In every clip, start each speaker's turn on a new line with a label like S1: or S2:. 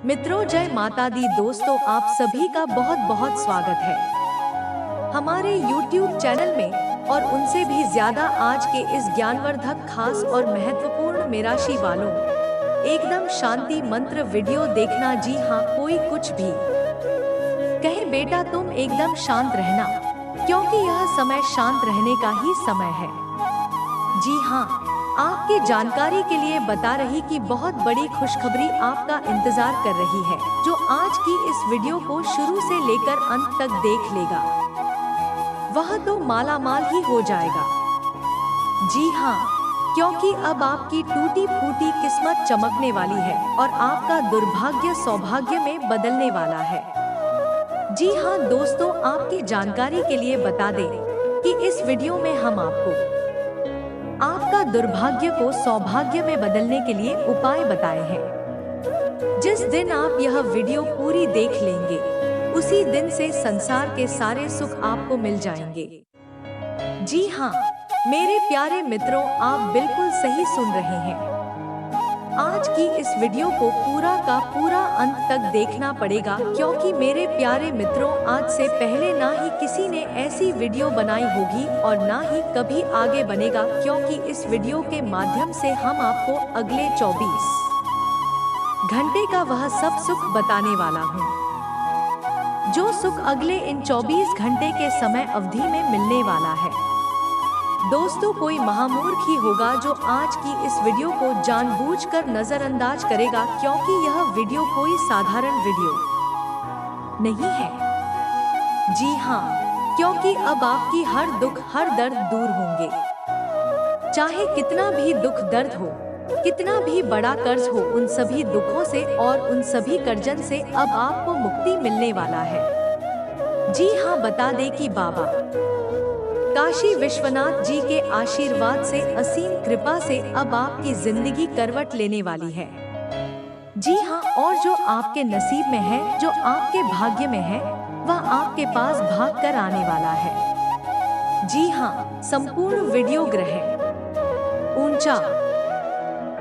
S1: मित्रों, जय माता दी। दोस्तों, आप सभी का बहुत बहुत स्वागत है हमारे YouTube चैनल में। और उनसे भी ज्यादा आज के इस ज्ञानवर्धक, खास और महत्वपूर्ण मेराशी वालों एकदम शांति मंत्र वीडियो देखना। जी हाँ, कोई कुछ भी कहे बेटा तुम एकदम शांत रहना, क्योंकि यह समय शांत रहने का ही समय है। जी हाँ, आपकी जानकारी के लिए बता रही कि बहुत बड़ी खुशखबरी आपका इंतजार कर रही है, जो आज की इस वीडियो को शुरू से लेकर अंत तक देख लेगा वह तो मालामाल ही हो जाएगा। जी हाँ, क्योंकि अब आपकी टूटी फूटी किस्मत चमकने वाली है और आपका दुर्भाग्य सौभाग्य में बदलने वाला है। जी हाँ दोस्तों, आपकी जानकारी के लिए बता दें कि इस वीडियो में हम आपका दुर्भाग्य को सौभाग्य में बदलने के लिए उपाय बताए हैं। जिस दिन आप यह वीडियो पूरी देख लेंगे, उसी दिन से संसार के सारे सुख आपको मिल जाएंगे। जी हाँ मेरे प्यारे मित्रों, आप बिल्कुल सही सुन रहे हैं। आज की इस वीडियो को पूरा का पूरा अंत तक देखना पड़ेगा, क्योंकि मेरे प्यारे मित्रों, आज से पहले ना ही किसी ने ऐसी वीडियो बनाई होगी और ना ही कभी आगे बनेगा, क्योंकि इस वीडियो के माध्यम से हम आपको अगले 24 घंटे का वह सब सुख बताने वाला हूँ, जो सुख अगले इन 24 घंटे के समय अवधि में मिलने वाला है। दोस्तों, कोई महामूर्ख ही होगा जो आज की इस वीडियो को जानबूझकर नजरअंदाज करेगा, क्योंकि यह वीडियो कोई साधारण वीडियो नहीं है। जी हाँ, क्योंकि अब आपकी हर दुख हर दर्द दूर होंगे। चाहे कितना भी दुख दर्द हो, कितना भी बड़ा कर्ज हो, उन सभी दुखों से और उन सभी कर्जन से अब आपको मुक्ति मिलने वाला है। जी हाँ, बता दें कि बाबा काशी विश्वनाथ जी के आशीर्वाद से, असीम कृपा से अब आपकी जिंदगी करवट लेने वाली है। जी हाँ, और जो आपके नसीब में है, जो आपके भाग्य में है, वह आपके पास भाग कर आने वाला है। जी हाँ, संपूर्ण वीडियो ग्रह ऊंचा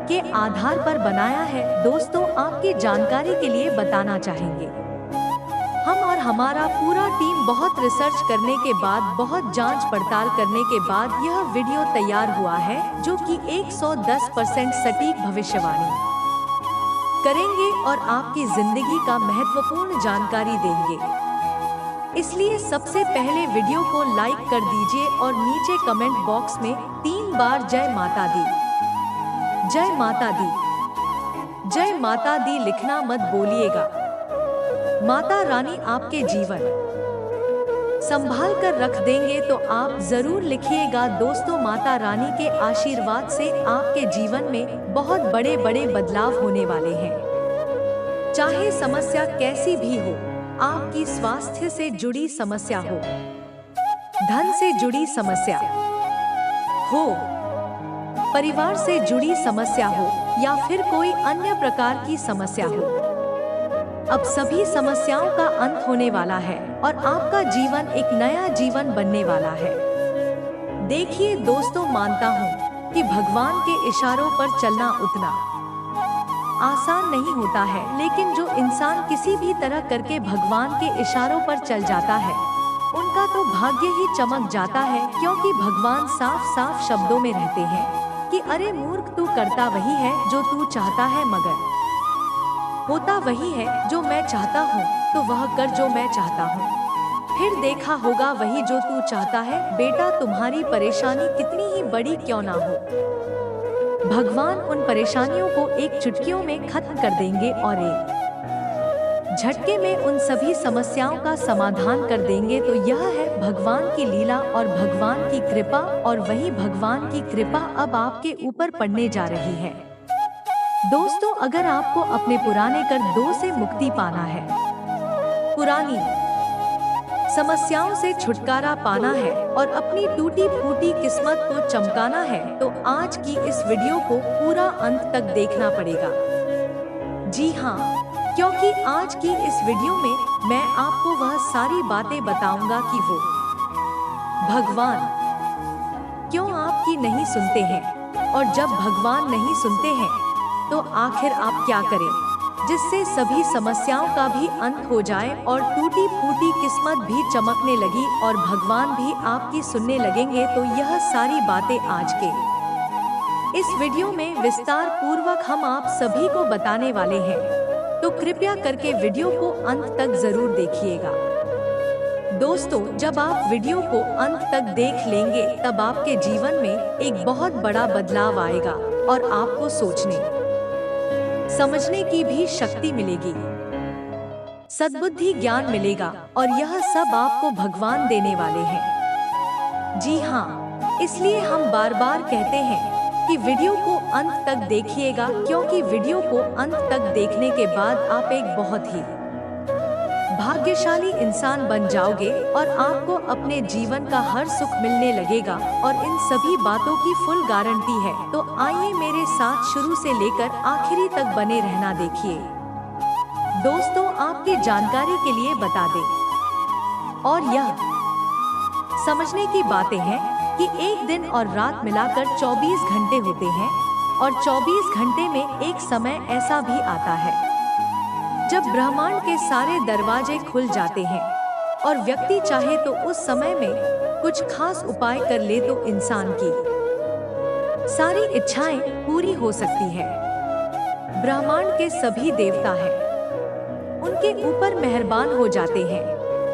S1: के आधार पर बनाया है। दोस्तों, आपकी जानकारी के लिए बताना चाहेंगे, हम और हमारा पूरा टीम बहुत रिसर्च करने के बाद, बहुत जांच पड़ताल करने के बाद यह वीडियो तैयार हुआ है, जो कि 110% सटीक भविष्यवाणी करेंगे और आपकी जिंदगी का महत्वपूर्ण जानकारी देंगे। इसलिए सबसे पहले वीडियो को लाइक कर दीजिए और नीचे कमेंट बॉक्स में 3 बार जय माता दी, जय माता दी, जय माता दी लिखना मत बोलिएगा। माता रानी आपके जीवन संभाल कर रख देंगे, तो आप जरूर लिखिएगा। दोस्तों, माता रानी के आशीर्वाद से आपके जीवन में बहुत बड़े बड़े बदलाव होने वाले हैं। चाहे समस्या कैसी भी हो, आपकी स्वास्थ्य से जुड़ी समस्या हो, धन से जुड़ी समस्या हो, परिवार से जुड़ी समस्या हो, या फिर कोई अन्य प्रकार की समस्या हो, अब सभी समस्याओं का अंत होने वाला है और आपका जीवन एक नया जीवन बनने वाला है। देखिए दोस्तों, मानता हूँ कि भगवान के इशारों पर चलना उतना आसान नहीं होता है, लेकिन जो इंसान किसी भी तरह करके भगवान के इशारों पर चल जाता है, उनका तो भाग्य ही चमक जाता है, क्योंकि भगवान साफ साफ शब्दों में रहते हैं कि अरे मूर्ख, तू करता वही है जो तू चाहता है, मगर होता वही है जो मैं चाहता हूँ, तो वह कर जो मैं चाहता हूँ, फिर देखा होगा वही जो तू चाहता है। बेटा, तुम्हारी परेशानी कितनी ही बड़ी क्यों ना हो, भगवान उन परेशानियों को एक चुटकियों में खत्म कर देंगे और एक झटके में उन सभी समस्याओं का समाधान कर देंगे। तो यह है भगवान की लीला और भगवान की कृपा, और वही भगवान की कृपा अब आपके ऊपर पड़ने जा रही है। दोस्तों, अगर आपको अपने पुराने कर्जों से मुक्ति पाना है, पुरानी समस्याओं से छुटकारा पाना है और अपनी टूटी फूटी किस्मत को चमकाना है, तो आज की इस वीडियो को पूरा अंत तक देखना पड़ेगा। जी हाँ, क्योंकि आज की इस वीडियो में मैं आपको वह सारी बातें बताऊंगा कि वो भगवान क्यों आपकी नहीं सुनते हैं, और जब भगवान नहीं सुनते हैं तो आखिर आप क्या करें। जिससे सभी समस्याओं का भी अंत हो जाए और टूटी फूटी किस्मत भी चमकने लगी और भगवान भी आपकी सुनने लगेंगे। तो यह सारी बातें आज के इस वीडियो में विस्तार पूर्वक हम आप सभी को बताने वाले हैं, तो कृपया करके वीडियो को अंत तक जरूर देखिएगा। दोस्तों, जब आप वीडियो को अंत तक देख लेंगे तब आपके जीवन में एक बहुत बड़ा बदलाव आएगा और आपको सोचने समझने की भी शक्ति मिलेगी, सद्बुद्धि ज्ञान मिलेगा और यह सब आपको भगवान देने वाले हैं। जी हाँ, इसलिए हम बार बार कहते हैं कि वीडियो को अंत तक देखिएगा, क्योंकि वीडियो को अंत तक देखने के बाद आप एक बहुत ही भाग्यशाली इंसान बन जाओगे और आपको अपने जीवन का हर सुख मिलने लगेगा और इन सभी बातों की फुल गारंटी है। तो आइए मेरे साथ शुरू से लेकर आखिरी तक बने रहना। देखिए दोस्तों, आपकी जानकारी के लिए बता दें और यह समझने की बातें हैं कि एक दिन और रात मिलाकर 24 घंटे होते हैं और 24 घंटे में एक समय ऐसा भी आता है जब ब्रह्मांड के सारे दरवाजे खुल जाते हैं और व्यक्ति चाहे तो उस समय में कुछ खास उपाय कर ले तो इंसान की सारी इच्छाएं पूरी हो सकती है। ब्रह्मांड के सभी देवता हैं, उनके ऊपर मेहरबान हो जाते हैं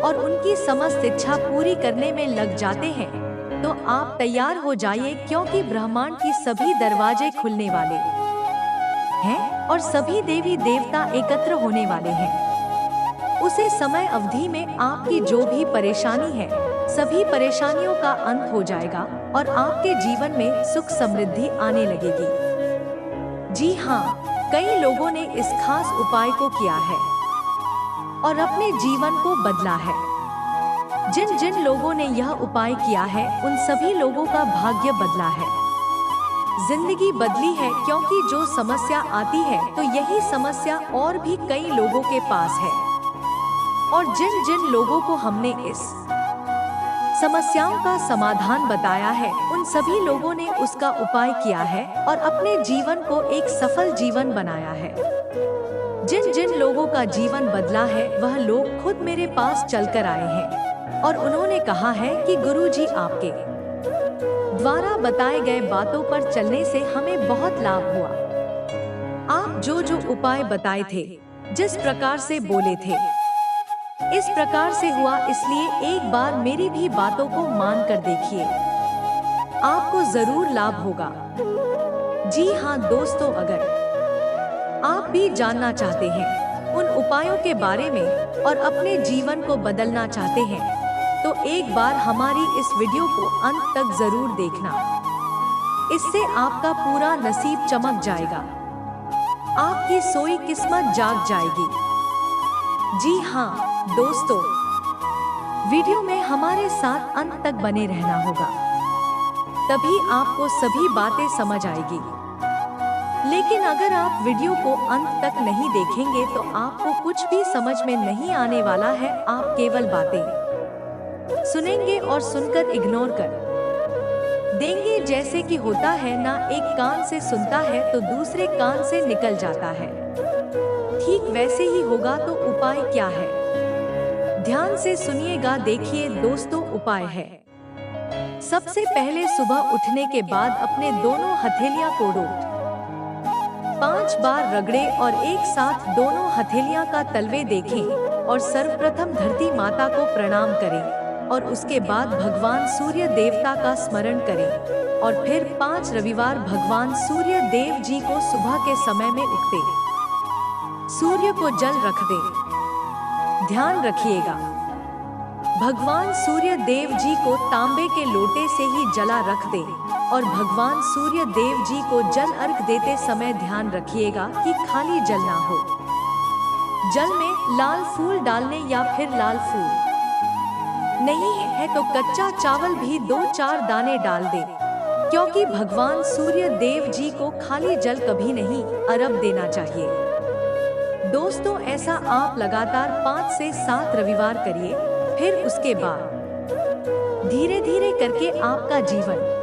S1: और उनकी समस्त इच्छा पूरी करने में लग जाते हैं। तो आप तैयार हो जाइए, क्योंकि ब्रह्मांड की सभी दरवाजे खुलने वाले हैं और सभी देवी देवता एकत्र होने वाले हैं। उसे समय अवधि में आपकी जो भी परेशानी है, सभी परेशानियों का अंत हो जाएगा और आपके जीवन में सुख समृद्धि आने लगेगी। जी हाँ, कई लोगों ने इस खास उपाय को किया है और अपने जीवन को बदला है। जिन जिन लोगों ने यह उपाय किया है, उन सभी लोगों का भाग्य बदला है, जिंदगी बदली है, क्योंकि जो समस्या आती है तो यही समस्या और भी कई लोगों के पास है और जिन जिन लोगों को हमने इस समस्याओं का समाधान बताया है, उन सभी लोगों ने उसका उपाय किया है और अपने जीवन को एक सफल जीवन बनाया है। जिन जिन लोगों का जीवन बदला है, वह लोग खुद मेरे पास चलकर आए हैं और उन्होंने कहा है कि गुरुजी, आपके द्वारा बताए गए बातों पर चलने से हमें बहुत लाभ हुआ। आप जो जो उपाय बताए थे, जिस प्रकार से बोले थे, इस प्रकार से हुआ, इसलिए एक बार मेरी भी बातों को मान कर देखिए, आपको जरूर लाभ होगा। जी हाँ दोस्तों, अगर आप भी जानना चाहते हैं उन उपायों के बारे में और अपने जीवन को बदलना चाहते हैं, तो एक बार हमारी इस वीडियो को अंत तक जरूर देखना। इससे आपका पूरा नसीब चमक जाएगा, आपकी सोई किस्मत जाग जाएगी। जी हाँ दोस्तों, वीडियो में हमारे साथ अंत तक बने रहना होगा, तभी आपको सभी बातें समझ आएगी। लेकिन अगर आप वीडियो को अंत तक नहीं देखेंगे तो आपको कुछ भी समझ में नहीं आने वाला है। आप केवल बातें सुनेंगे और सुनकर इग्नोर कर देंगे। जैसे कि होता है ना, एक कान से सुनता है तो दूसरे कान से निकल जाता है, ठीक वैसे ही होगा। तो उपाय क्या है, ध्यान से सुनिएगा। देखिए दोस्तों, उपाय है, सबसे पहले सुबह उठने के बाद अपने दोनों हथेलियां को 5 बार रगड़े और एक साथ दोनों हथेलियां का तलवे देखें और सर्वप्रथम धरती माता को प्रणाम करें और उसके बाद भगवान सूर्य देवता का स्मरण करें और फिर 5 रविवार भगवान सूर्य देव जी को सुबह के समय में उगते सूर्य को जल रख दें। ध्यान रखिएगा, भगवान सूर्य देव जी को तांबे के लोटे से ही जला रख दें और भगवान सूर्य देव जी को जल अर्घ देते समय ध्यान रखिएगा कि खाली जल ना हो। जल में लाल फूल डालने या फिर लाल फूल नहीं है तो कच्चा चावल भी 2-4 दाने डाल दें, क्योंकि भगवान सूर्य देव जी को खाली जल कभी नहीं अर्घ देना चाहिए। दोस्तों, ऐसा आप लगातार 5 से 7 रविवार करिए। फिर उसके बाद धीरे धीरे करके आपका जीवन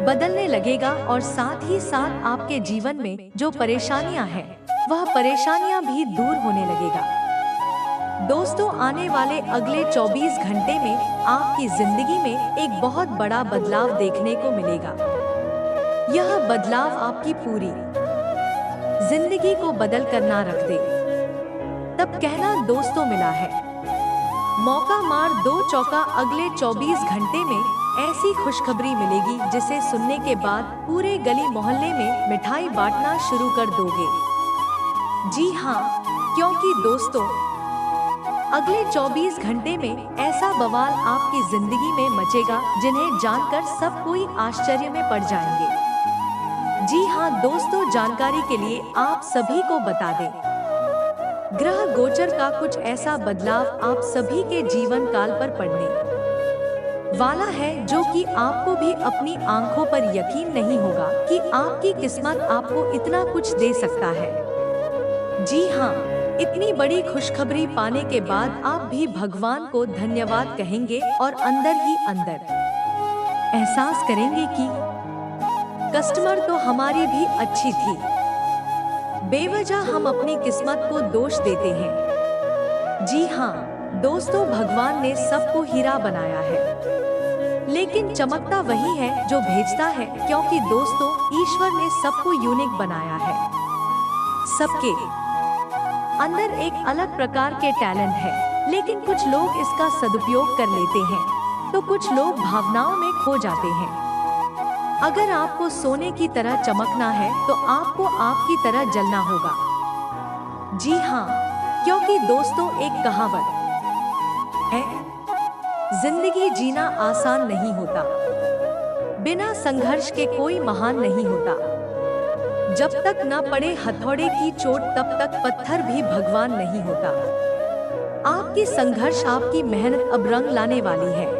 S1: बदलने लगेगा और साथ ही साथ आपके जीवन में जो परेशानियां हैं वह परेशानियां भी दूर होने लगेगा। दोस्तों, आने वाले अगले 24 घंटे में आपकी जिंदगी में एक बहुत बड़ा बदलाव देखने को मिलेगा। यह बदलाव आपकी पूरी जिंदगी को बदल कर ना रख दे। तब कहना दोस्तों मिला है। मौका मार दो चौका। अगले 24 घंटे में ऐसी खुशखबरी मिलेगी जिसे सुनने के बाद पूरे गली मोहल्ले में मिठाई बांटना शुरू कर दोगे। जी हाँ, क्योंकि दोस्तों अगले 24 घंटे में ऐसा बवाल आपकी जिंदगी में मचेगा जिन्हें जानकर सब कोई आश्चर्य में पड़ जाएंगे। जी हाँ दोस्तों, जानकारी के लिए आप सभी को बता दें, ग्रह गोचर का कुछ ऐसा बदलाव आप सभी के जीवन काल पर पड़ने वाला है जो कि आपको भी अपनी आंखों पर यकीन नहीं होगा कि आपकी किस्मत आपको इतना कुछ दे सकता है। जी हाँ, इतनी बड़ी खुशखबरी पाने के बाद आप भी भगवान को धन्यवाद कहेंगे और अंदर ही अंदर एहसास करेंगे कि कस्टमर तो हमारी भी अच्छी थी। बेवजह हम अपनी किस्मत को दोष देते हैं। जी हाँ दोस्तों, भगवान ने सबको हीरा बनाया है, लेकिन चमकता वही है जो भेजता है, क्योंकि दोस्तों ईश्वर ने सबको यूनिक बनाया है। सबके अंदर एक अलग प्रकार के टैलेंट है, लेकिन कुछ लोग इसका सदुपयोग कर लेते हैं तो कुछ लोग भावनाओं में खो जाते हैं। अगर आपको सोने की तरह चमकना है तो आपको आपकी तरह जलना होगा। जी हाँ, क्योंकि दोस्तों एक कहावत है, जिंदगी जीना आसान नहीं होता, बिना संघर्ष के कोई महान नहीं होता। जब तक न पड़े हथौड़े की चोट तब तक पत्थर भी भगवान नहीं होता। आपकी संघर्ष, आपकी मेहनत अब रंग लाने वाली है।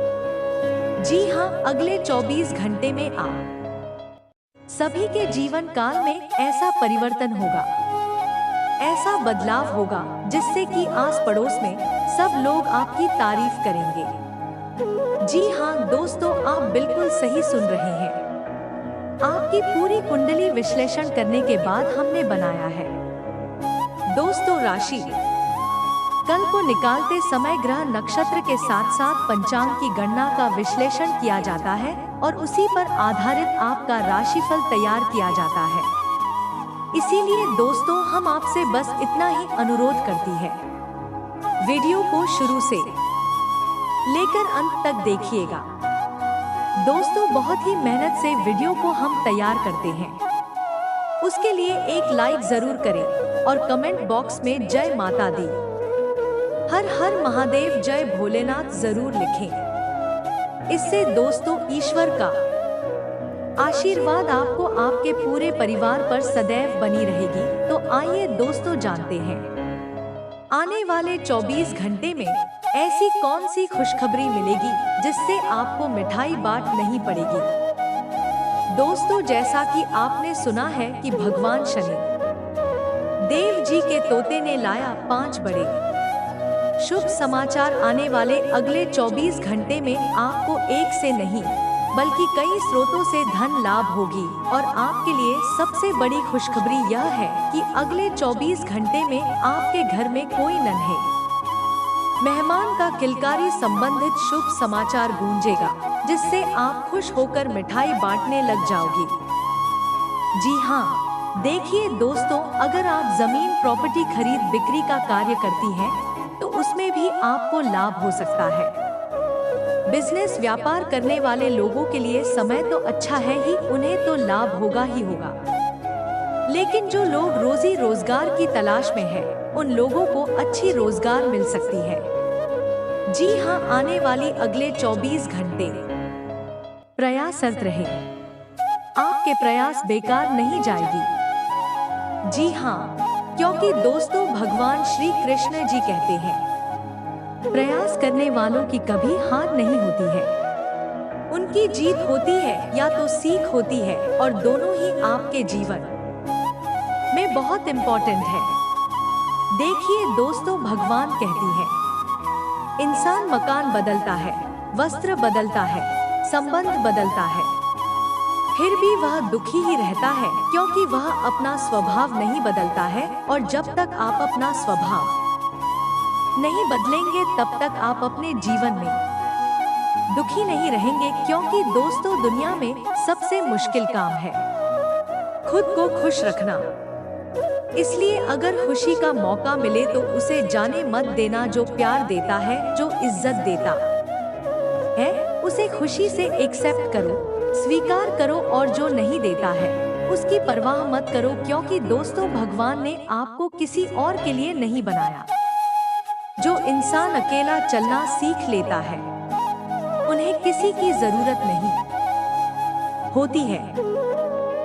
S1: जी हाँ, अगले 24 घंटे में आप सभी के जीवन काल में ऐसा परिवर्तन होगा, ऐसा बदलाव होगा जिससे कि आस पड़ोस में सब लोग आपकी तारीफ करेंगे। जी हाँ दोस्तों, आप बिल्कुल सही सुन रहे हैं। आपकी पूरी कुंडली विश्लेषण करने के बाद हमने बनाया है दोस्तों राशि। कल को निकालते समय ग्रह नक्षत्र के साथ साथ पंचांग की गणना का विश्लेषण किया जाता है और उसी पर आधारित आपका राशिफल तैयार किया जाता है। इसीलिए दोस्तों हम आपसे बस इतना ही अनुरोध करती है, वीडियो को शुरू से लेकर अंत तक देखिएगा। दोस्तों बहुत ही मेहनत से वीडियो को हम तैयार करते हैं, उसके लिए एक लाइक जरूर करें और कमेंट बॉक्स में जय माता दी, हर हर महादेव, जय भोलेनाथ जरूर लिखें। इससे दोस्तों ईश्वर का आशीर्वाद आपको आपके पूरे परिवार पर सदैव बनी रहेगी। तो आइए दोस्तों जानते हैं आने वाले 24 घंटे में ऐसी कौन सी खुशखबरी मिलेगी जिससे आपको मिठाई बाट नहीं पड़ेगी। दोस्तों जैसा कि आपने सुना है कि भगवान शनि देव जी के तोते ने लाया 5 बड़े शुभ समाचार। आने वाले अगले 24 घंटे में आपको एक से नहीं बल्कि कई स्रोतों से धन लाभ होगी और आपके लिए सबसे बड़ी खुशखबरी यह है कि अगले 24 घंटे में आपके घर में कोई नन्हे मेहमान का किलकारी संबंधित शुभ समाचार गूंजेगा, जिससे आप खुश होकर मिठाई बांटने लग जाओगी। जी हाँ देखिए दोस्तों, अगर आप जमीन प्रॉपर्टी खरीद बिक्री का कार्य करती हैं तो उसमें भी आपको लाभ हो सकता है। बिजनेस व्यापार करने वाले लोगों के लिए समय तो अच्छा है ही, उन्हें तो लाभ होगा ही होगा। लेकिन जो लोग रोजी रोजगार की तलाश में हैं, उन लोगों को अच्छी रोजगार मिल सकती है। जी हाँ, आने वाली अगले 24 घंटे प्रयासरत रहे, आपके प्रयास बेकार नहीं जाएगी। जी हाँ, क्योंकि दोस्तों भगवान श्री कृष्ण जी कहते हैं, प्रयास करने वालों की कभी हार नहीं होती है, उनकी जीत होती है या तो सीख होती है, और दोनों ही आपके जीवन में बहुत इम्पोर्टेंट है। देखिए दोस्तों, भगवान कहती है, इंसान मकान बदलता है, वस्त्र बदलता है, संबंध बदलता है, फिर भी वह दुखी ही रहता है, क्योंकि वह अपना स्वभाव नहीं बदलता है, और जब तक आप अपना स्वभाव नहीं बदलेंगे तब तक आप अपने जीवन में दुखी नहीं रहेंगे। क्योंकि दोस्तों, दुनिया में सबसे मुश्किल काम है खुद को खुश रखना। इसलिए अगर खुशी का मौका मिले तो उसे जाने मत देना। जो प्यार देता है, जो इज्जत देता है, उसे खुशी से एक्सेप्ट करो, स्वीकार करो, और जो नहीं देता है उसकी परवाह मत करो। क्योंकि दोस्तों, भगवान ने आपको किसी और के लिए नहीं बनाया। जो इंसान अकेला चलना सीख लेता है, उन्हें किसी की जरूरत नहीं होती है।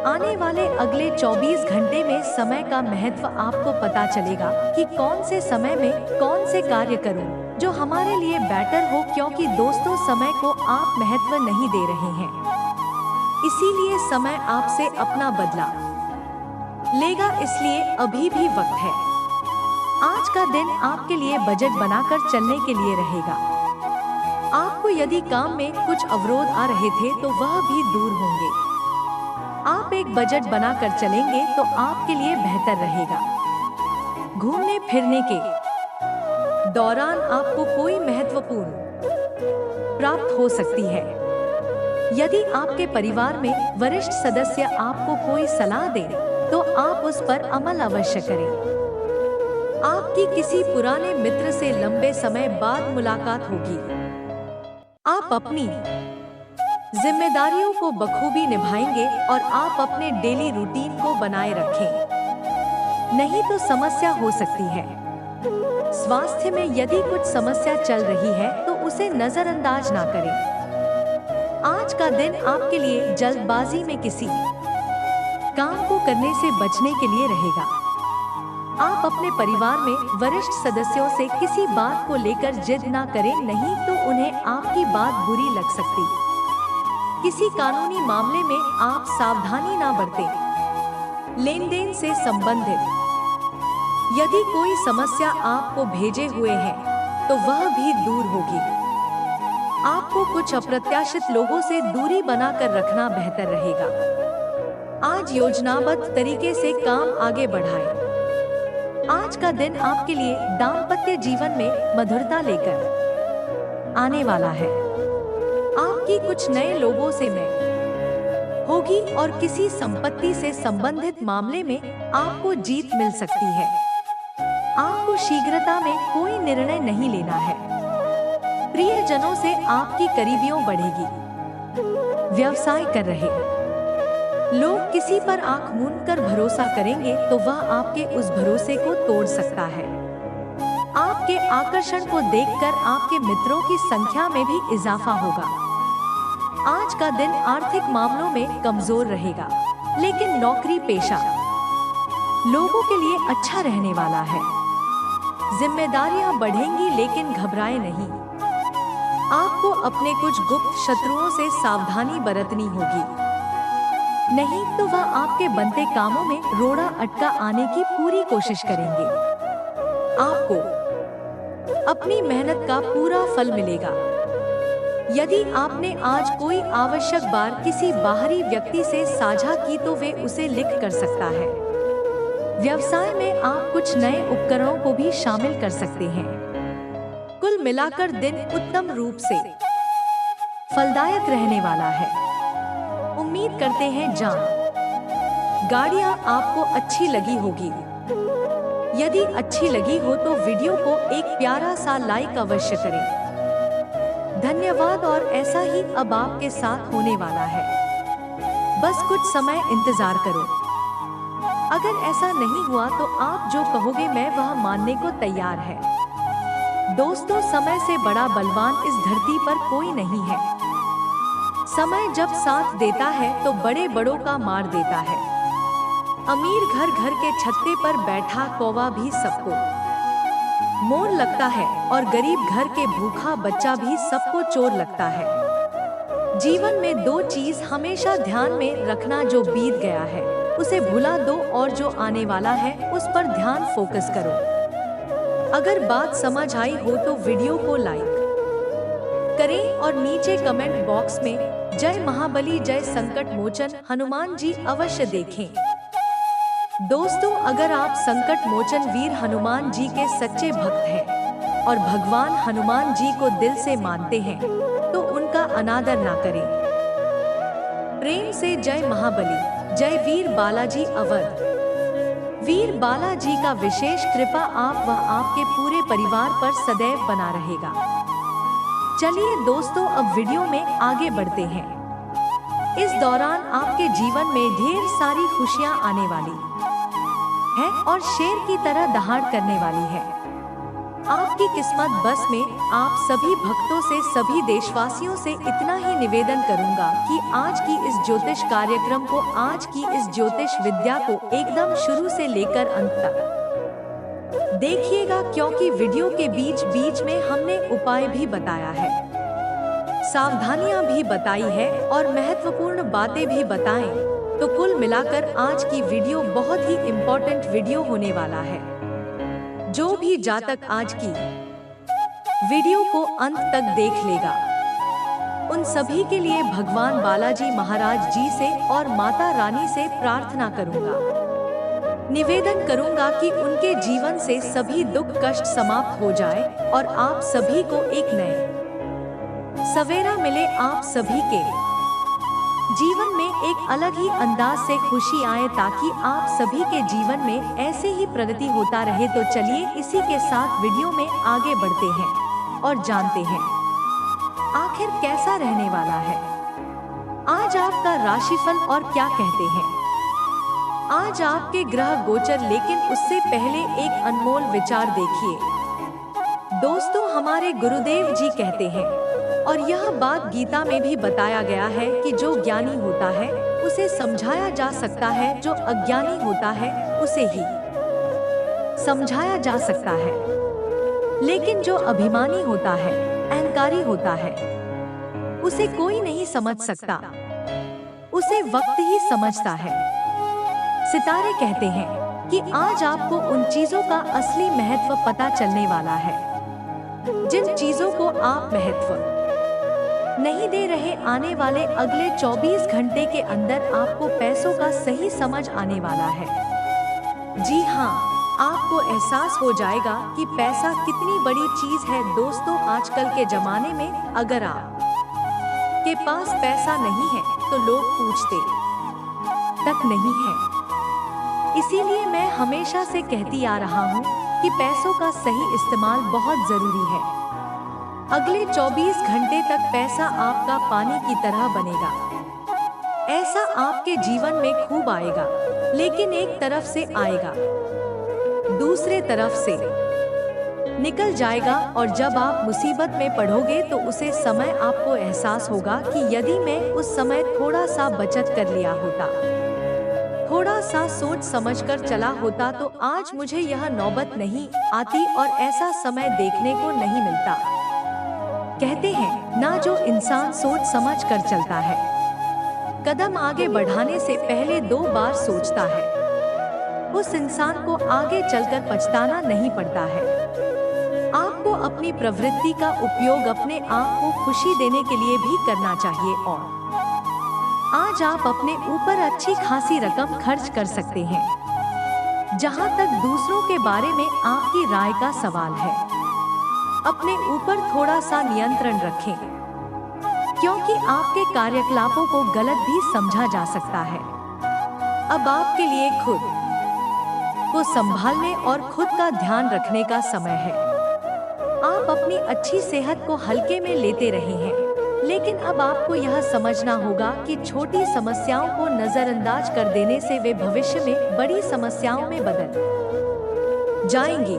S1: आने वाले अगले 24 घंटे में समय का महत्व आपको पता चलेगा कि कौन से समय में कौन से कार्य करूं जो हमारे लिए बेटर हो। क्योंकि दोस्तों, समय को आप महत्व नहीं दे रहे हैं, इसीलिए समय आपसे अपना बदला लेगा। इसलिए अभी भी वक्त है। आज का दिन आपके लिए बजट बनाकर चलने के लिए रहेगा। आपको यदि काम में कुछ अवरोध आ रहे थे तो वह भी दूर होंगे। आप एक बजट बनाकर चलेंगे तो आपके लिए बेहतर रहेगा। घूमने फिरने के दौरान आपको कोई महत्वपूर्ण प्राप्त हो सकती है। यदि आपके परिवार में वरिष्ठ सदस्य आपको कोई सलाह दे तो आप उस पर अमल अवश्य करें। आपकी किसी पुराने मित्र से लंबे समय बाद मुलाकात होगी। आप अपनी जिम्मेदारियों को बखूबी निभाएंगे और आप अपने डेली रूटीन को बनाए रखें, नहीं तो समस्या हो सकती है। स्वास्थ्य में यदि कुछ समस्या चल रही है तो उसे नजरअंदाज ना करें। आज का दिन आपके लिए जल्दबाजी में किसी काम को करने से बचने के लिए रहेगा। आप अपने परिवार में वरिष्ठ सदस्यों से किसी बात को लेकर जिद ना करें, नहीं तो उन्हें आपकी बात बुरी लग सकती। किसी कानूनी मामले में आप सावधानी ना बरतें। लेन देन से संबंधित यदि कोई समस्या आपको भेजे हुए है तो वह भी दूर होगी। आपको कुछ अप्रत्याशित लोगों से दूरी बनाकर रखना बेहतर रहेगा। आज योजनाबद्ध तरीके से काम आगे बढ़ाएं। आज का दिन आपके लिए दाम्पत्य जीवन में मधुरता लेकर आने वाला है। आपकी कुछ नए लोगों से मिल होगी और किसी संपत्ति से संबंधित मामले में आपको जीत मिल सकती है। आपको शीघ्रता में कोई निर्णय नहीं लेना है। प्रियजनों से आपकी करीबियों बढ़ेगी। व्यवसाय कर रहे लोग किसी पर आंख मूंद कर भरोसा करेंगे तो वह आपके उस भरोसे को तोड़ सकता है। आपके आकर्षण को देखकर आपके मित्रों की संख्या में भी इजाफा होगा। आज का दिन आर्थिक मामलों में कमजोर रहेगा, लेकिन नौकरी पेशा लोगों के लिए अच्छा रहने वाला है। जिम्मेदारियां बढ़ेंगी, लेकिन घबराएं नहीं। आपको अपने कुछ गुप्त शत्रुओं से सावधानी बरतनी होगी, नहीं तो वह आपके बनते कामों में रोड़ा अटका आने की पूरी कोशिश करेंगे। आपको अपनी मेहनत का पूरा फल मिलेगा। यदि आपने आज कोई आवश्यक बात किसी बाहरी व्यक्ति से साझा की तो वे उसे लिख कर सकता है। व्यवसाय में आप कुछ नए उपकरणों को भी शामिल कर सकते हैं। कुल मिलाकर दिन उत्तम रूप से फलदायक रहने वाला है। उम्मीद करते हैं गाड़ियां आपको अच्छी लगी होगी। यदि अच्छी लगी हो तो वीडियो को एक प्यारा सा लाइक अवश्य करें। धन्यवाद। और ऐसा ही अब आपके साथ होने वाला है। बस कुछ समय इंतजार करो। अगर ऐसा नहीं हुआ तो आप जो कहोगे मैं वह मानने को तैयार है। दोस्तों, समय से बड़ा बलवान इस धरती पर कोई नहीं है। समय जब साथ देता है तो बड़े बड़ों का मार देता है। अमीर घर घर के छत्ते पर बैठा कौवा भी सबको मोर लगता है और गरीब घर के भूखा बच्चा भी सबको चोर लगता है। जीवन में दो चीज हमेशा ध्यान में रखना, जो बीत गया है उसे भुला दो और जो आने वाला है उस पर ध्यान फोकस करो। अगर बात समझ आई हो तो वीडियो को लाइक करें और नीचे कमेंट बॉक्स में जय महाबली जय संकट मोचन हनुमान जी अवश्य देखें। दोस्तों, अगर आप संकट मोचन वीर हनुमान जी के सच्चे भक्त हैं और भगवान हनुमान जी को दिल से मानते हैं तो उनका अनादर ना करें। प्रेम से जय महाबली जय वीर बालाजी अवध। वीर बालाजी का विशेष कृपा आप व आपके पूरे परिवार पर सदैव बना रहेगा। चलिए दोस्तों, अब वीडियो में आगे बढ़ते हैं। इस दौरान आपके जीवन में ढेर सारी खुशियां आने वाली है और शेर की तरह दहाड़ करने वाली है। आपकी किस्मत बस में आप सभी भक्तों से, सभी देशवासियों से इतना ही निवेदन करूंगा कि आज की इस ज्योतिष कार्यक्रम को, आज की इस ज्योतिष विद्या को एकदम शुरू से लेकर अंत तक देखिएगा, क्योंकि वीडियो के बीच बीच में हमने उपाय भी बताया है, सावधानियां भी बताई है और महत्वपूर्ण बातें भी बताएं। तो कुल मिलाकर आज की वीडियो बहुत ही इम्पोर्टेंट वीडियो होने वाला है। जो भी जातक आज की वीडियो को अंत तक देख लेगा, उन सभी के लिए भगवान बालाजी महाराज जी से और माता रानी से प्रार्थना करूंगा, निवेदन करूंगा कि उनके जीवन से सभी दुख कष्ट समाप्त हो जाए और आप सभी को एक नए सवेरा मिले। आप सभी के जीवन में एक अलग ही अंदाज से खुशी आए, ताकि आप सभी के जीवन में ऐसे ही प्रगति होता रहे। तो चलिए इसी के साथ वीडियो में आगे बढ़ते हैं और जानते हैं आखिर कैसा रहने वाला है आज आपका राशिफल और क्या कहते हैं आज आपके ग्रह गोचर। लेकिन उससे पहले एक अनमोल विचार देखिए दोस्तों। हमारे गुरुदेव जी कहते हैं, और यह बात गीता में भी बताया गया है, कि जो ज्ञानी होता है उसे समझाया जा सकता है, जो अज्ञानी होता है उसे ही समझाया जा सकता है। लेकिन जो अभिमानी होता है, अहंकारी होता है, उसे कोई नहीं समझ सकता, उसे वक्त ही समझता है। सितारे कहते हैं कि आज आपको उन चीजों का असली महत्व पता चलने वाला है, जिन चीजों को आप महत्व नहीं दे रहे। आने वाले अगले 24 घंटे के अंदर आपको पैसों का सही समझ आने वाला है। जी हाँ, आपको एहसास हो जाएगा कि पैसा कितनी बड़ी चीज है। दोस्तों, आजकल के जमाने में अगर आप के पास पैसा नहीं है तो लोग पूछते तक नहीं है। इसीलिए मैं हमेशा से कहती आ रहा हूँ कि पैसों का सही इस्तेमाल बहुत जरूरी है। अगले 24 घंटे तक पैसा आपका पानी की तरह बनेगा। ऐसा आपके जीवन में खूब आएगा, लेकिन एक तरफ से आएगा, दूसरे तरफ से निकल जाएगा। और जब आप मुसीबत में पड़ोगे तो उसे समय आपको एहसास होगा कि यदि मैं उस समय थोड़ा सा बचत कर लिया होता, थोड़ा सा सोच समझकर चला होता, तो आज मुझे यह नौबत नहीं आती और ऐसा समय देखने को नहीं मिलता। कहते हैं ना, जो इंसान सोच समझ कर चलता है, कदम आगे बढ़ाने से पहले 2 बार सोचता है, उस इंसान को आगे चलकर पछताना नहीं पड़ता है। आपको अपनी प्रवृत्ति का उपयोग अपने आप को खुशी देने के लिए भी करना चाहिए और आज आप अपने ऊपर अच्छी खासी रकम खर्च कर सकते हैं। जहां तक दूसरों के बारे में आपकी राय का सवाल है, अपने ऊपर थोड़ा सा नियंत्रण रखें, क्योंकि आपके कार्यकलापों को गलत भी समझा जा सकता है। अब आपके लिए खुद को संभालने और खुद का ध्यान रखने का समय है। आप अपनी अच्छी सेहत को हल्के में लेते रहे हैं, लेकिन अब आपको यह समझना होगा कि छोटी समस्याओं को नजरअंदाज कर देने से वे भविष्य में बड़ी समस्याओं में बदल जाएंगी।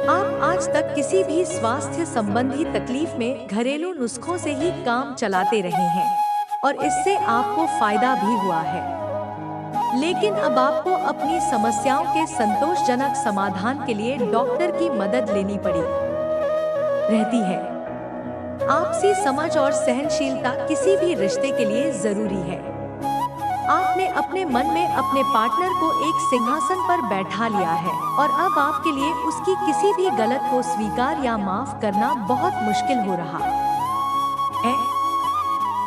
S1: आप आज तक किसी भी स्वास्थ्य संबंधी तकलीफ में घरेलू नुस्खों से ही काम चलाते रहे हैं और इससे आपको फायदा भी हुआ है। लेकिन अब आपको अपनी समस्याओं के संतोषजनक समाधान के लिए डॉक्टर की मदद लेनी पड़ी रहती है। आपसी समझ और सहनशीलता किसी भी रिश्ते के लिए जरूरी है। आपने अपने मन में अपने पार्टनर को एक सिंहासन पर बैठा लिया है और अब आपके लिए उसकी किसी भी गलत को स्वीकार या माफ करना बहुत मुश्किल हो रहा है।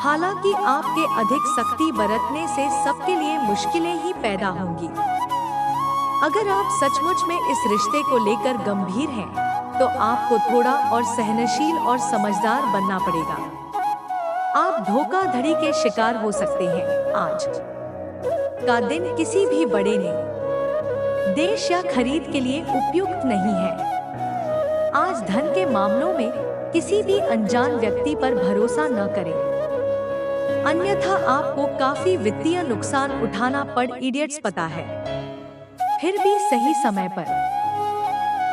S1: हालांकि आपके अधिक सख्ती बरतने से सबके लिए मुश्किलें ही पैदा होंगी। अगर आप सचमुच में इस रिश्ते को लेकर गंभीर हैं, तो आपको थोड़ा और सहनशील और समझदार बनना पड़ेगा। आप धोखाधड़ी के शिकार हो सकते हैं। आज का दिन किसी भी बड़े देश या खरीद के लिए उपयुक्त नहीं है। आज धन के मामलों में किसी भी अनजान व्यक्ति पर भरोसा न करें, अन्यथा आपको काफी वित्तीय नुकसान उठाना पड़ इडियट्स पता है। फिर भी सही समय पर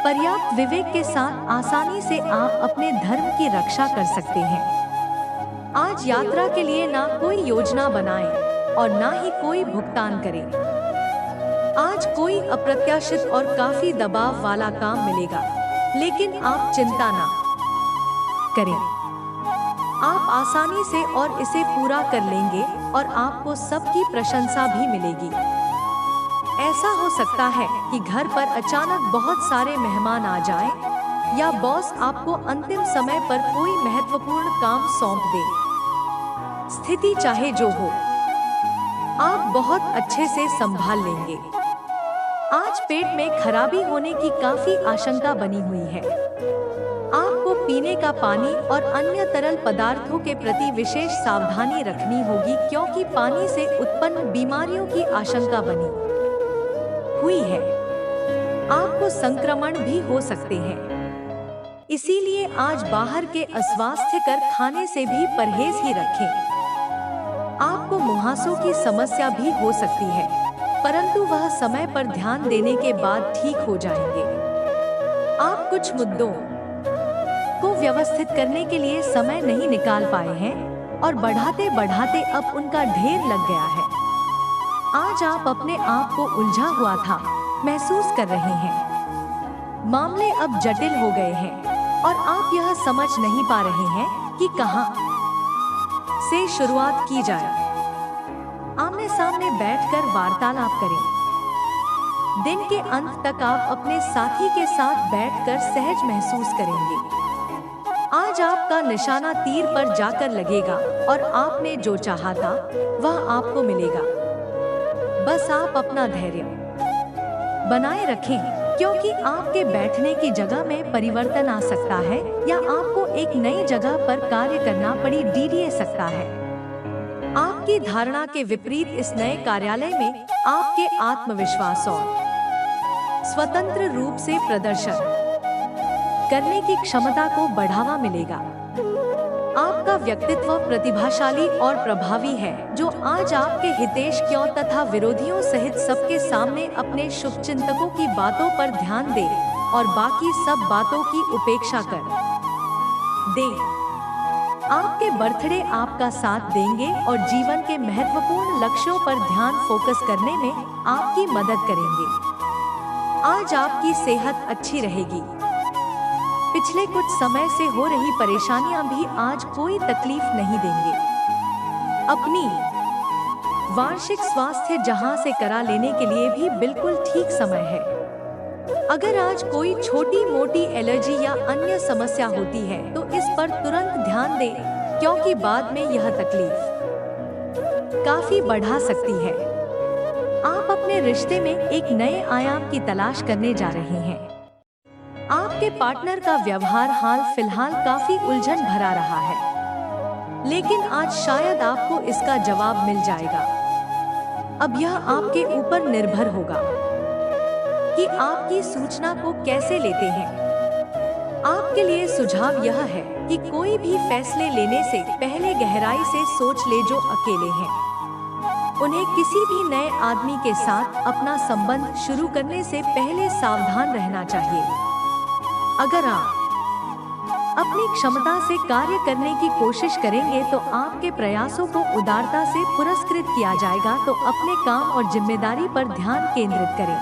S1: पर्याप्त विवेक के साथ आसानी से आप अपने धर्म की रक्षा कर सकते हैं। आज यात्रा के लिए ना कोई योजना बनाएं और ना ही कोई भुगतान करें। आज कोई अप्रत्याशित और काफी दबाव वाला काम मिलेगा, लेकिन आप चिंता ना करें, आप आसानी से और इसे पूरा कर लेंगे और आपको सबकी प्रशंसा भी मिलेगी। ऐसा हो सकता है कि घर पर अचानक बहुत सारे मेहमान आ जाएं, या बॉस आपको अंतिम समय पर कोई महत्वपूर्ण काम सौंप दे। स्थिति चाहे जो हो, आप बहुत अच्छे से संभाल लेंगे। आज पेट में खराबी होने की काफी आशंका बनी हुई है। आपको पीने का पानी और अन्य तरल पदार्थों के प्रति विशेष सावधानी रखनी होगी, क्योंकि पानी से उत्पन्न बीमारियों की आशंका बनी हुई है। आपको संक्रमण भी हो सकते हैं, इसीलिए आज बाहर के अस्वास्थ्यकर खाने से भी परहेज ही रखें। आपको मुहासों की समस्या भी हो सकती है, परंतु वह समय पर ध्यान देने के बाद ठीक हो जाएंगे। आप कुछ मुद्दों को व्यवस्थित करने के लिए समय नहीं निकाल पाए हैं और बढ़ाते बढ़ाते अब उनका ढेर लग गया है। आज आप अपने आप को उलझा हुआ था महसूस कर रहे हैं। मामले अब जटिल हो गए हैं और आप यह समझ नहीं पा रहे हैं कि कहां से शुरुआत की जाए। आमने सामने बैठकर वार्तालाप करें। दिन के अंत तक आप अपने साथी के साथ बैठकर सहज महसूस करेंगे। आज आपका निशाना तीर पर जाकर लगेगा और आपने जो चाहा था वह आपको मिलेगा। बस आप अपना धैर्य बनाए रखें, क्योंकि आपके बैठने की जगह में परिवर्तन आ सकता है या आपको एक नई जगह पर कार्य करना पड़ी डीडीए सकता है। आपकी धारणा के विपरीत इस नए कार्यालय में आपके आत्मविश्वास और स्वतंत्र रूप से प्रदर्शन करने की क्षमता को बढ़ावा मिलेगा। आपका व्यक्तित्व प्रतिभाशाली और प्रभावी है, जो आज आपके हितैषियों तथा विरोधियों सहित सबके सामने अपने शुभचिंतकों की बातों पर ध्यान दे और बाकी सब बातों की उपेक्षा कर दे। आपके बर्थडे आपका साथ देंगे और जीवन के महत्वपूर्ण लक्ष्यों पर ध्यान फोकस करने में आपकी मदद करेंगे। आज आपकी सेहत अच्छी रहेगी। पिछले कुछ समय से हो रही परेशानियां भी आज कोई तकलीफ नहीं देंगे। अपनी वार्षिक स्वास्थ्य जहां से करा लेने के लिए भी बिल्कुल ठीक समय है। अगर आज कोई छोटी मोटी एलर्जी या अन्य समस्या होती है तो इस पर तुरंत ध्यान दें, क्योंकि बाद में यह तकलीफ काफी बढ़ा सकती है। आप अपने रिश्ते में एक नए आयाम की तलाश करने जा रहे हैं। आपके पार्टनर का व्यवहार हाल फिलहाल काफी उलझन भरा रहा है, लेकिन आज शायद आपको इसका जवाब मिल जाएगा। अब यह आपके ऊपर निर्भर होगा कि आपकी सूचना को कैसे लेते हैं। आपके लिए सुझाव यह है कि कोई भी फैसले लेने से पहले गहराई से सोच ले। जो अकेले हैं, उन्हें किसी भी नए आदमी के साथ अपना संबंध शुरू करने से पहले सावधान रहना चाहिए। अगर आप अपनी क्षमता से कार्य करने की कोशिश करेंगे तो आपके प्रयासों को उदारता से पुरस्कृत किया जाएगा। तो अपने काम और जिम्मेदारी पर ध्यान केंद्रित करें।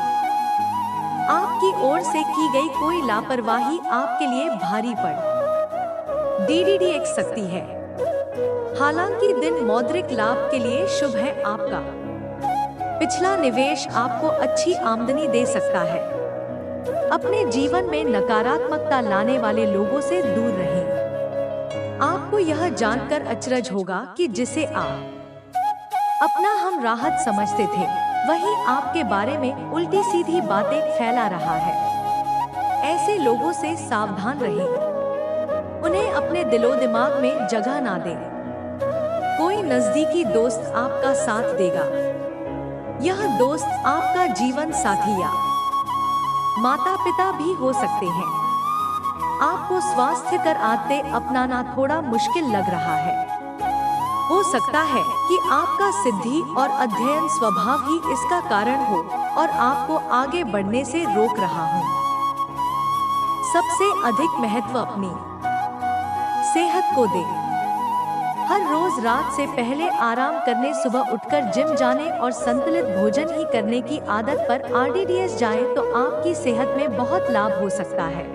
S1: आपकी ओर से की गई कोई लापरवाही आपके लिए भारी पड़ डीडीडी सकती है। हालांकि दिन मौद्रिक लाभ के लिए शुभ है। आपका पिछला निवेश आपको अच्छी आमदनी दे सकता है। अपने जीवन में नकारात्मकता लाने वाले लोगों से दूर रहें। आपको यह जानकर अचरज होगा कि जिसे आप अपना हम राहत समझते थे, वही आपके बारे में उल्टी सीधी बातें फैला रहा है। ऐसे लोगों से सावधान रहें। उन्हें अपने दिलो दिमाग में जगह ना दें। कोई नजदीकी दोस्त आपका साथ देगा। यह दोस्त आपका जीवन साथी या माता पिता भी हो सकते हैं। आपको स्वास्थ्य कर आदतें अपनाना थोड़ा मुश्किल लग रहा है। हो सकता है कि आपका सिद्धि और अध्ययन स्वभाव ही इसका कारण हो और आपको आगे बढ़ने से रोक रहा हो। सबसे अधिक महत्व अपनी सेहत को दें। हर रोज रात से पहले आराम करने, सुबह उठकर जिम जाने और संतुलित भोजन ही करने की आदत पर आरडीडीएस जाएं तो आपकी सेहत में बहुत लाभ हो सकता है।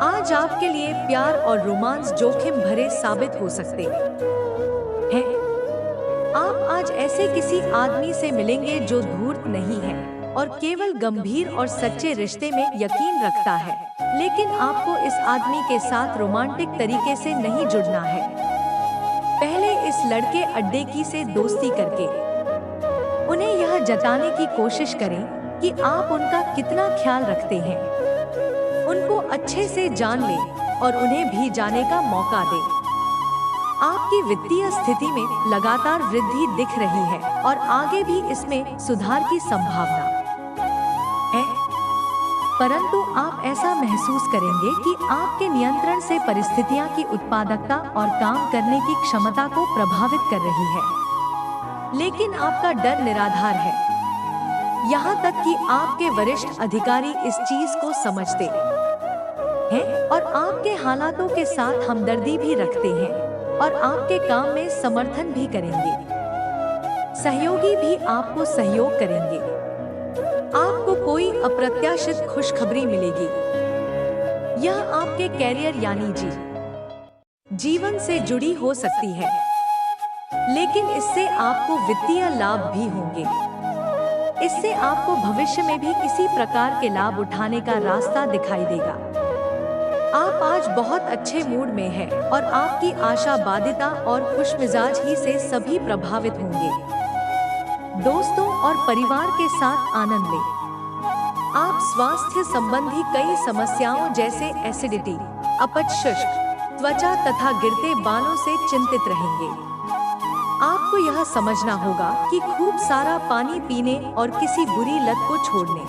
S1: आज आपके लिए प्यार और रोमांस जोखिम भरे साबित हो सकते हैं। आप आज ऐसे किसी आदमी से मिलेंगे जो धूर्त नहीं है और केवल गंभीर और सच्चे रिश्ते में यकीन रखता है, लेकिन आपको इस आदमी के साथ रोमांटिक तरीके से नहीं जुड़ना है। पहले इस लड़के अड्डे की से दोस्ती करके उन्हें यह जताने की कोशिश करें कि आप उनका कितना ख्याल रखते हैं। उनको अच्छे से जान लें और उन्हें भी जाने का मौका दें। आपकी वित्तीय स्थिति में लगातार वृद्धि दिख रही है और आगे भी इसमें सुधार की संभावना है, परंतु आप ऐसा महसूस करेंगे कि आपके नियंत्रण से परिस्थितियां की उत्पादकता और काम करने की क्षमता को प्रभावित कर रही है। लेकिन आपका डर निराधार है। यहाँ तक कि आपके वरिष्ठ अधिकारी इस चीज को समझते हैं और आपके हालातों के साथ हमदर्दी भी रखते हैं और आपके काम में समर्थन भी करेंगे। सहयोगी भी आपको सहयोग करेंगे। आपको कोई अप्रत्याशित खुशखबरी मिलेगी। यह आपके कैरियर यानी जीवन से जुड़ी हो सकती है, लेकिन इससे आपको वित्तीय लाभ भी होंगे। इससे आपको भविष्य में भी किसी प्रकार के लाभ उठाने का रास्ता दिखाई देगा। आप आज बहुत अच्छे मूड में हैं और आपकी आशावादिता और खुशमिजाज ही से सभी प्रभावित होंगे। दोस्तों और परिवार के साथ आनंद लें। आप स्वास्थ्य संबंधी कई समस्याओं जैसे एसिडिटी, अपच, शुष्क त्वचा तथा गिरते बालों से चिंतित रहेंगे। आपको यह समझना होगा कि खूब सारा पानी पीने और किसी बुरी लत को छोड़ने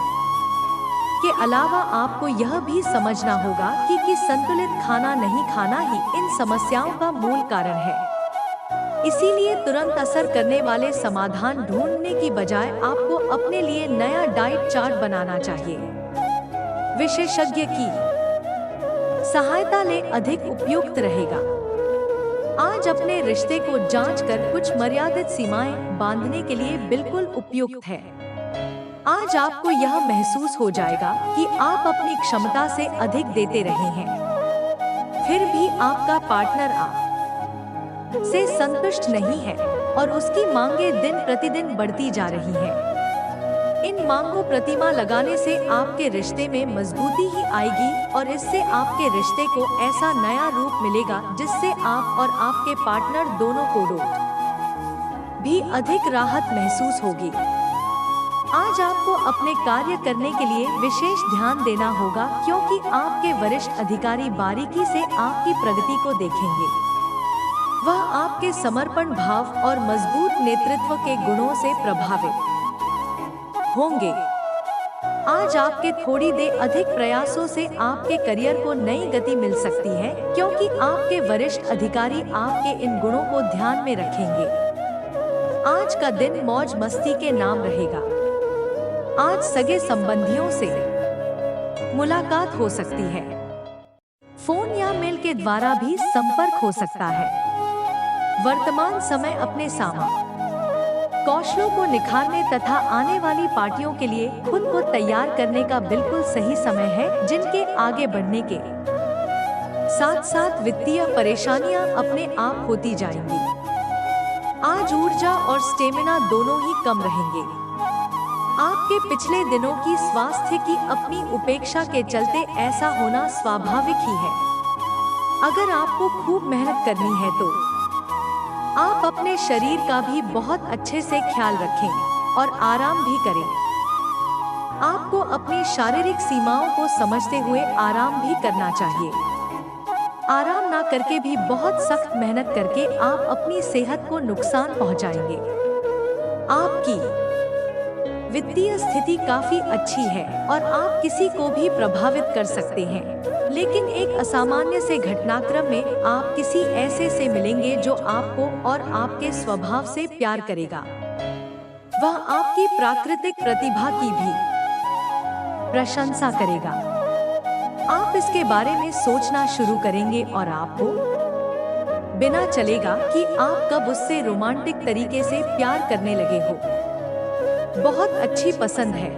S1: के अलावा आपको यह भी समझना होगा कि संतुलित खाना नहीं खाना ही इन समस्याओं का मूल कारण है। इसीलिए तुरंत असर करने वाले समाधान ढूंढने की बजाय आपको अपने लिए नया डाइट चार्ट बनाना चाहिए। विशेषज्ञ की सहायता ले अधिक उपयुक्त रहेगा। आज अपने रिश्ते को जांचकर कुछ मर्यादित सीमाएं बांधने के लिए बिल्कुल उपयुक्त है। आज आपको यह महसूस हो जाएगा कि आप अपनी क्षमता से अधिक देते रहे हैं, फिर भी आपका पार्टनर आप से संतुष्ट नहीं है और उसकी मांगें दिन प्रतिदिन बढ़ती जा रही हैं। इन मांगों प्रतिमा लगाने से आपके रिश्ते में मजबूती ही आएगी और इससे आपके रिश्ते को ऐसा नया रूप मिलेगा जिससे आप और आपके पार्टनर दोनों को भी अधिक राहत महसूस होगी। आज आपको अपने कार्य करने के लिए विशेष ध्यान देना होगा, क्योंकि आपके वरिष्ठ अधिकारी बारीकी से आपकी प्रगति को देखेंगे। वह आपके समर्पण भाव और मजबूत नेतृत्व के गुणों से प्रभावित होंगे। आज आपके थोड़ी देर अधिक प्रयासों से आपके करियर को नई गति मिल सकती है, क्योंकि आपके वरिष्ठ अधिकारी आपके इन गुणों को ध्यान में रखेंगे। आज का दिन मौज मस्ती के नाम रहेगा। आज सगे संबंधियों से मुलाकात हो सकती है। फोन या मेल के द्वारा भी संपर्क हो सकता है। वर्तमान समय अपने कौशलों को निखारने तथा आने वाली पार्टियों के लिए खुद को तैयार करने का बिल्कुल सही समय है, जिनके आगे बढ़ने के साथ साथ वित्तीय परेशानियां अपने आप होती जाएंगी। आज ऊर्जा और स्टेमिना दोनों ही कम रहेंगे। आपके पिछले दिनों की स्वास्थ्य की अपनी उपेक्षा के चलते ऐसा होना स्वाभाविक ही है। अगर आपको खूब मेहनत करनी है तो आप अपने शरीर का भी बहुत अच्छे से ख्याल रखें और आराम भी करें। आपको अपनी शारीरिक सीमाओं को समझते हुए आराम भी करना चाहिए। आराम ना करके भी बहुत सख्त मेहनत करके आप अपनी सेहत को नुकसान पहुंचाएंगे। आपकी वित्तीय स्थिति काफी अच्छी है और आप किसी को भी प्रभावित कर सकते हैं, लेकिन एक असामान्य से घटनाक्रम में आप किसी ऐसे से मिलेंगे जो आपको और आपके स्वभाव से प्यार करेगा। वह आपकी प्राकृतिक प्रतिभा की भी प्रशंसा करेगा। आप इसके बारे में सोचना शुरू करेंगे और आपको बिना चलेगा कि आप कब उससे रोमांटिक तरीके से प्यार करने लगे हो। बहुत अच्छी पसंद है।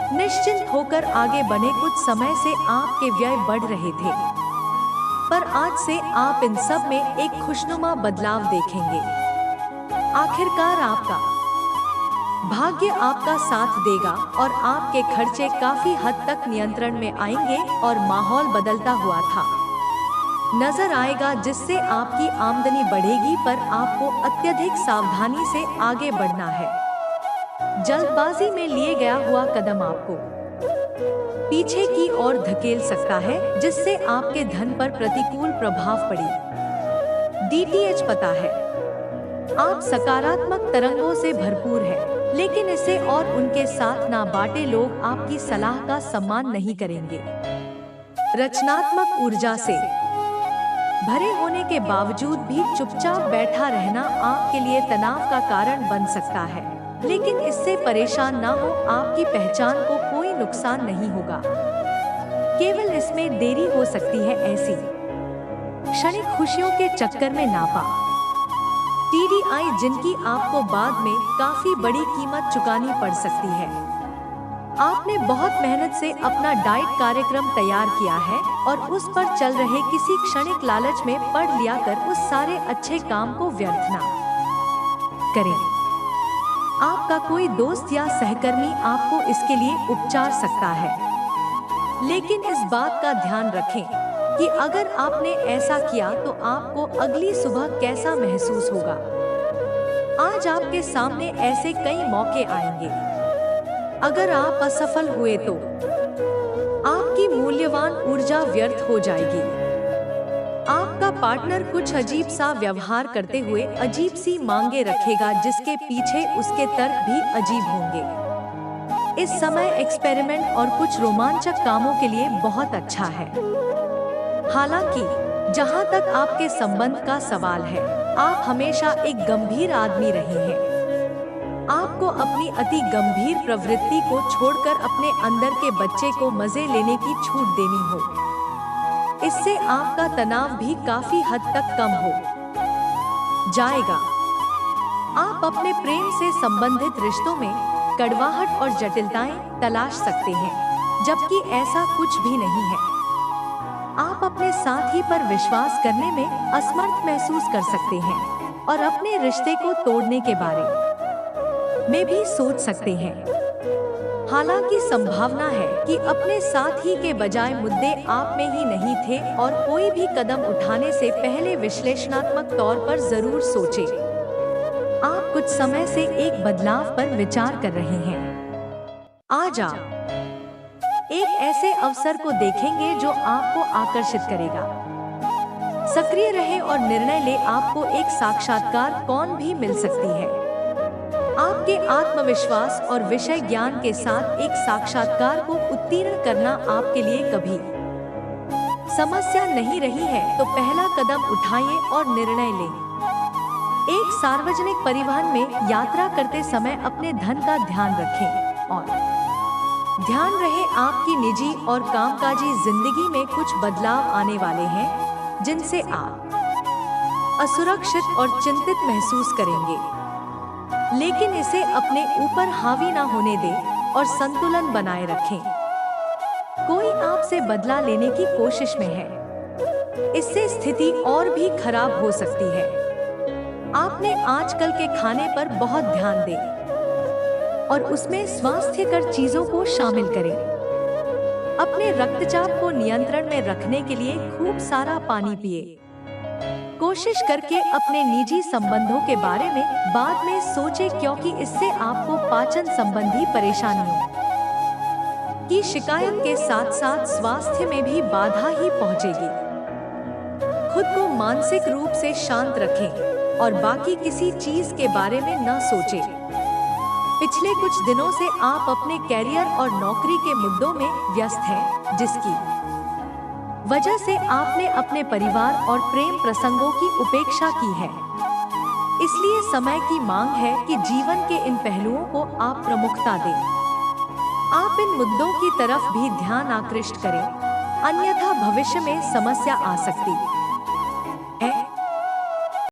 S1: निश्चिंत होकर आगे बढ़े। कुछ समय से आपके व्यय बढ़ रहे थे, पर आज से आप इन सब में एक खुशनुमा बदलाव देखेंगे। आखिरकार आपका भाग्य आपका साथ देगा और आपके खर्चे काफी हद तक नियंत्रण में आएंगे और माहौल बदलता हुआ था नजर आएगा, जिससे आपकी आमदनी बढ़ेगी, पर आपको अत्यधिक सावधानी से आगे बढ़ना है। जल्दबाजी में लिए गया हुआ कदम आपको पीछे की ओर धकेल सकता है, जिससे आपके धन पर प्रतिकूल प्रभाव पड़ी। डीटीएच पता है, आप सकारात्मक तरंगों से भरपूर है, लेकिन इसे और उनके साथ ना बांटे। लोग आपकी सलाह का सम्मान नहीं करेंगे। रचनात्मक ऊर्जा से भरे होने के बावजूद भी चुपचाप बैठा रहना आपके लिए तनाव का कारण बन सकता है, लेकिन इससे परेशान ना हो। आपकी पहचान को कोई नुकसान नहीं होगा, केवल इसमें देरी हो सकती है। ऐसी क्षणिक खुशियों के चक्कर में नापा TDI जिनकी आपको बाद में काफी बड़ी कीमत चुकानी पड़ सकती है। आपने बहुत मेहनत से अपना डाइट कार्यक्रम तैयार किया है और उस पर चल रहे किसी क्षणिक लालच में पड़ लिया कर उस सारे अच्छे काम को व्यर्थ ना करें। आपका कोई दोस्त या सहकर्मी आपको इसके लिए उपचार सकता है, लेकिन इस बात का ध्यान रखें कि अगर आपने ऐसा किया तो आपको अगली सुबह कैसा महसूस होगा। आज आपके सामने ऐसे कई मौके आएंगे। अगर आप असफल हुए तो आपकी मूल्यवान ऊर्जा व्यर्थ हो जाएगी। आपका पार्टनर कुछ अजीब सा व्यवहार करते हुए अजीब सी मांगे रखेगा, जिसके पीछे उसके तर्क भी अजीब होंगे। इस समय एक्सपेरिमेंट और कुछ रोमांचक कामों के लिए बहुत अच्छा है। हालांकि जहां तक आपके संबंध का सवाल है, आप हमेशा एक गंभीर आदमी रहे हैं। आपको अपनी अति गंभीर प्रवृत्ति को छोड़कर अपने अंदर के बच्चे को मजे लेने की छूट देनी हो। इससे आपका तनाव भी काफी हद तक कम हो जाएगा। आप अपने प्रेम से संबंधित रिश्तों में कड़वाहट और जटिलताएं तलाश सकते हैं, जबकि ऐसा कुछ भी नहीं है। आप अपने साथी पर विश्वास करने में असमर्थ महसूस कर सकते हैं और अपने रिश्ते को तोड़ने के बारे में भी सोच सकते हैं। हालांकि संभावना है कि अपने साथी के बजाय मुद्दे आप में ही नहीं थे और कोई भी कदम उठाने से पहले विश्लेषणात्मक तौर पर जरूर सोचें। आप कुछ समय से एक बदलाव पर विचार कर रहे हैं। आज आप एक ऐसे अवसर को देखेंगे जो आपको आकर्षित करेगा। सक्रिय रहे और निर्णय ले। आपको एक साक्षात्कार कौन भी मिल सकती है। आपके आत्मविश्वास और विषय ज्ञान के साथ एक साक्षात्कार को उत्तीर्ण करना आपके लिए कभी समस्या नहीं रही है, तो पहला कदम उठाइए और निर्णय लें। एक सार्वजनिक परिवहन में यात्रा करते समय अपने धन का ध्यान रखें और ध्यान रहे आपकी निजी और कामकाजी जिंदगी में कुछ बदलाव आने वाले हैं, जिनसे आप असुरक्षित और चिंतित महसूस करेंगे। लेकिन इसे अपने ऊपर हावी ना होने दें और संतुलन बनाए रखें। कोई आपसे बदला लेने की कोशिश में है, इससे स्थिति और भी खराब हो सकती है। आपने आजकल के खाने पर बहुत ध्यान दें और उसमें स्वास्थ्यकर चीजों को शामिल करें। अब अपने रक्तचाप को नियंत्रण में रखने के लिए खूब सारा पानी पिए। कोशिश करके अपने निजी संबंधों के बारे में बाद में सोचें, क्योंकि इससे आपको पाचन संबंधी परेशानियों की शिकायत के साथ साथ स्वास्थ्य में भी बाधा ही पहुंचेगी। खुद को मानसिक रूप से शांत रखें और बाकी किसी चीज के बारे में न सोचें। पिछले कुछ दिनों से आप अपने कैरियर और नौकरी के मुद्दों में व्यस्त हैं, जिसकी वजह से आपने अपने परिवार और प्रेम प्रसंगों की उपेक्षा की है। इसलिए समय की मांग है कि जीवन के इन पहलुओं को आप प्रमुखता दें। आप इन मुद्दों की तरफ भी ध्यान आकृष्ट करें, अन्यथा भविष्य में समस्या आ सकती है।